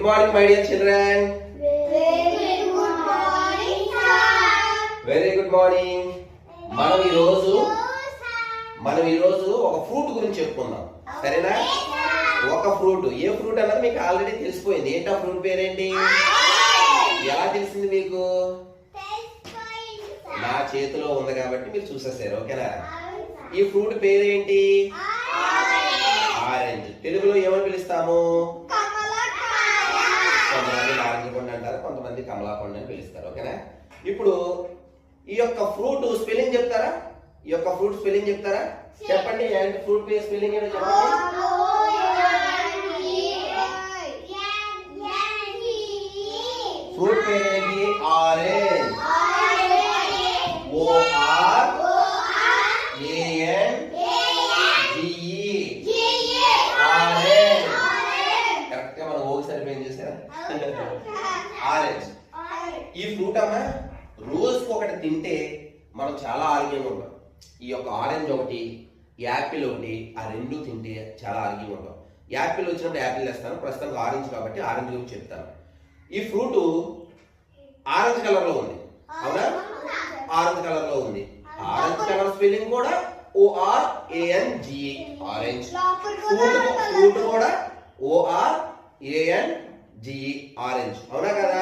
morning, my dear children. Very good morning, sir. Very good morning. మనం ఈ రోజు ఒక ఫ్రూట్ గురించి చెప్పుకుందాం. సరేనా? ఒక ఫ్రూట్. ఏ ఫ్రూట్ అన్నది మీకు ఆల్రెడీ తెలిసిపోయింది. ఏంటి ఆ ఫ్రూట్ పేరేంటి? ఎలా తెలిసింది మీకు? నా చేతిలో ఉంది కాబట్టి మీరు చూసేసారు. ఓకేనా? ఈ ఫ్రూట్ పేరేంటి? ఆరెంజ్. తెలుగులో ఏమని పిలుస్తాము? కొంతమంది నారింజ పండు అంటారు, కొంతమంది కమలా పండు అని పిలుస్తారు. ఓకేనా? ఇప్పుడు ఈ యొక్క ఫ్రూట్ స్పెల్లింగ్ చెప్తారా? ఈ యొక్క ఫ్రూట్ స్పెల్లింగ్ చెప్తారా? చెప్పండి. ఫ్రూట్ పేరు స్పెల్లింగ్ ఏంటో చెప్పండి. ఫ్రూట్ పేరు ఏంటి? ఆరెంజ్. కరెక్ట్ గా మనం ఓకి సరిపోయింది చూసారా? ఆరెంజ్. ఈ ఫ్రూట్ అమ్మా రోజుకి ఒకటి తింటే మనం చాలా ఆరోగ్యంగా ఉంటాం. ఈ యొక్క ఆరెంజ్ ఒకటి, యాపిల్ ఒకటి, ఆ రెండు తింటే చాలా ఆరోగ్యంగా ఉంటాం. యాపిల్ వచ్చినప్పుడు యాపిల్ వేస్తాను, ప్రస్తుతానికి ఆరెంజ్ కాబట్టి ఆరెంజ్ గురించి చెప్తాను. ఈ ఫ్రూట్ ఆరెంజ్ కలర్ లో ఉంది, అవునా? ఆరెంజ్ కలర్ లో ఉంది. ఆరెంజ్ కలర్ స్పెల్లింగ్ కూడా ORANG, ఆరెంజ్. ఫ్రూట్ కూడా ORANG, ఆరెంజ్. అవునా కదా?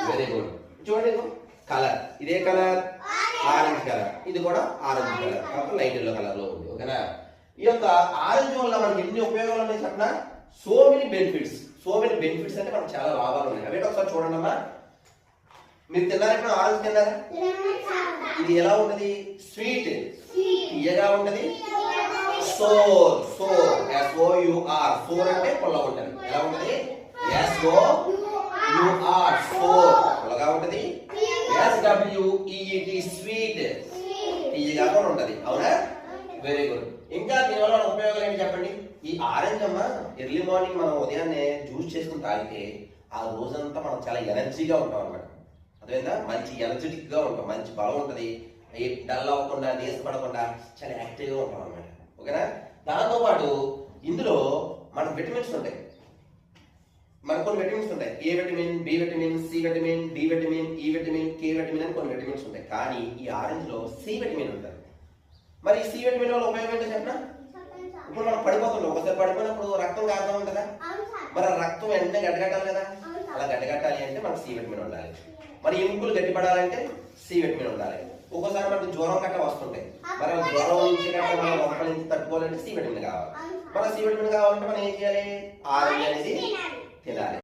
Very good. చూడండి కలర్, ఇదే కలర్ ఆరెంజ్ కలర్, ఇది కూడా ఆరెంజ్ కలర్, కాబట్టి లైట్ ఎల్లో కలర్ లో ఉంది. ఓకేనా? ఈ యొక్క ఆరెంజ్ వల్ల మనకి ఎన్ని ఉపయోగాలు ఉన్నాయి చెప్పనా? So many benefits. So many benefits అంటే మనకు చాలా లాభాలు ఉన్నాయి. అవి ఒకసారి చూడండి అమ్మా. మీరు తిన్నారా? ఆరెంజ్ తిన్నారా? ఇది ఎలా ఉంటది? స్వీట్, తీయగా ఉంటది. సోర్, సోర్, SOUR, సోర్ అంటే పుల్లగా ఉంటది. ఎలా ఉంటది? SOUR, సోర్, పుల్లగా ఉంటది. SWEET, స్వీట్, తీయగా కూడా ఉంటది. అవునా? Very good. ఇంకా దీనివల్ల ఉపయోగాలు ఏంటి చెప్పండి? ఈ ఆరెంజ్ అమ్మ ఎర్లీ మార్నింగ్ మనం ఉదయాన్నే జ్యూస్ చేసుకుని తాగితే ఆ రోజంతా మనం చాలా ఎనర్జీగా ఉంటాం అన్నమాట. అదేవిధంగా మంచి ఎనర్జెటిక్ గా ఉంటాం, మంచి బలం ఉంటది. డల్ అవ్వకుండా, నీరసపడకుండా చాలా యాక్టివ్ గా ఉంటాం అన్నమాట. ఓకేనా? దాంతో పాటు ఇందులో మన విటమిన్స్ ఉంటాయి. మనకు కొన్ని విటమిన్స్ ఉంటాయి. A vitamin, B vitamin, C vitamin, D vitamin, E vitamin, K vitamin అని కొన్ని విటమిన్స్ ఉంటాయి. కానీ ఈ ఆరెంజ్ లో సి విటమిన్ ఉంటుంది. మరి ఈ సి విటమిన్ వల్ల ఉపయోగం ఏంటో చెప్పనా? ఇప్పుడు మనం పడిపోతుంటాం. ఒకసారి పడిపోయినప్పుడు రక్తం కారుతూ ఉంటుందా? మరి రక్తం వెంటనే గడ్డగట్టాలి కదా? అలా గడ్డగట్టాలి అంటే మనకు సి విటమిన్ ఉండాలి. మరి ఎముకలు గట్టిపడాలంటే సి విటమిన్ ఉండాలి. ఒక్కోసారి మనకు జ్వరం గట్ట వస్తుంటాయి. మరి జ్వరం నుంచి గట్ట మనం ఒక్కడి నుంచి తట్టుకోవాలంటే సి విటమిన్ కావాలి. మన సి విటమిన్ కావాలంటే మనం ఏం చేయాలి? ఆరెంజ్ అనేది తినాలి.